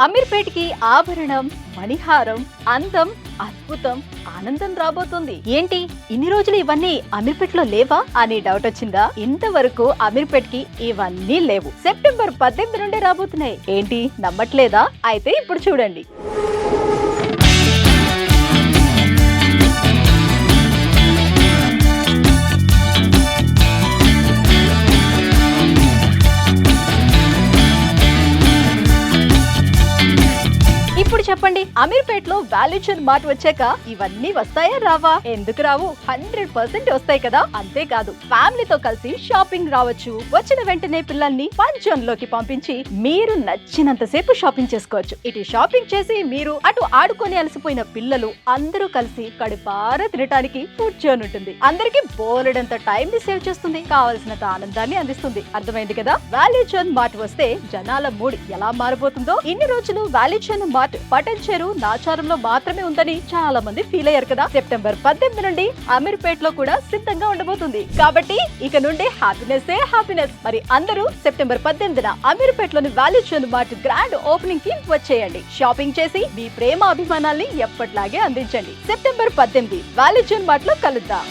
అమీర్పేట్కి ఆభరణం, మణిహారం, అందం, అద్భుతం, ఆనందం రాబోతుంది. ఏంటి ఇన్ని రోజులు ఇవన్నీ అమీర్పేట్లో లేవా అని డౌట్ వచ్చిందా? ఇంతవరకు అమీర్పేట్కి ఇవన్నీ లేవు. సెప్టెంబర్ 18 నుండి రాబోతున్నాయి. ఏంటి నమ్మట్లేదా? అయితే ఇప్పుడు చూడండి. ఇప్పుడు చెప్పండి, అమీర్పేట్ లో వాల్యూషన్ మార్ట్ వచ్చాక ఇవన్నీ వస్తాయా రావా? ఎందుకు రావు? 100% వస్తాయి కదా. అంతేకాదు, ఫ్యామిలీతో కలిసి షాపింగ్ రావచ్చు. వచ్చిన వెంటనే పిల్లల్ని ఫన్ జోన్ లోకి పంపించి మీరు నచ్చినంత సేపు షాపింగ్ చేసుకోవచ్చు. ఇటు షాపింగ్ చేసి మీరు, అటు ఆడుకొని అలసిపోయిన పిల్లలు అందరూ కలిసి కడుపార తినడానికి ఫుడ్ జోన్ ఉంటుంది. అందరికి బోలెడంత టైం ని సేవ్ చేస్తుంది, కావలసినంత ఆనందాన్ని అందిస్తుంది. అర్థమైంది కదా? వాల్యూషన్ మార్ట్ వస్తే జనాల మూడ్ ఎలా మారిపోతుందో. ఇన్ని రోజులు వాల్యూషన్ మార్ట్ పటంచెరు, నాచారంలో మాత్రమే ఉందని చాలా మంది ఫీల్ అయ్యారు కదా. సెప్టెంబర్ 18 నుండి అమీర్పేట్ లో కూడా సిద్ధంగా ఉండబోతుంది. కాబట్టి ఇక నుండి హ్యాపీనెస్. మరి అందరూ సెప్టెంబర్ 18న అమీర్పేట్ లోని వాల్యూషన్ మార్ట్ గ్రాండ్ ఓపెనింగ్ కి వచ్చేయండి. షాపింగ్ చేసి మీ ప్రేమ అభిమానాల్ని ఎప్పట్లాగే అందించండి. సెప్టెంబర్ 18 వాల్యూషన్ మార్ట్ లో కలుద్దాం.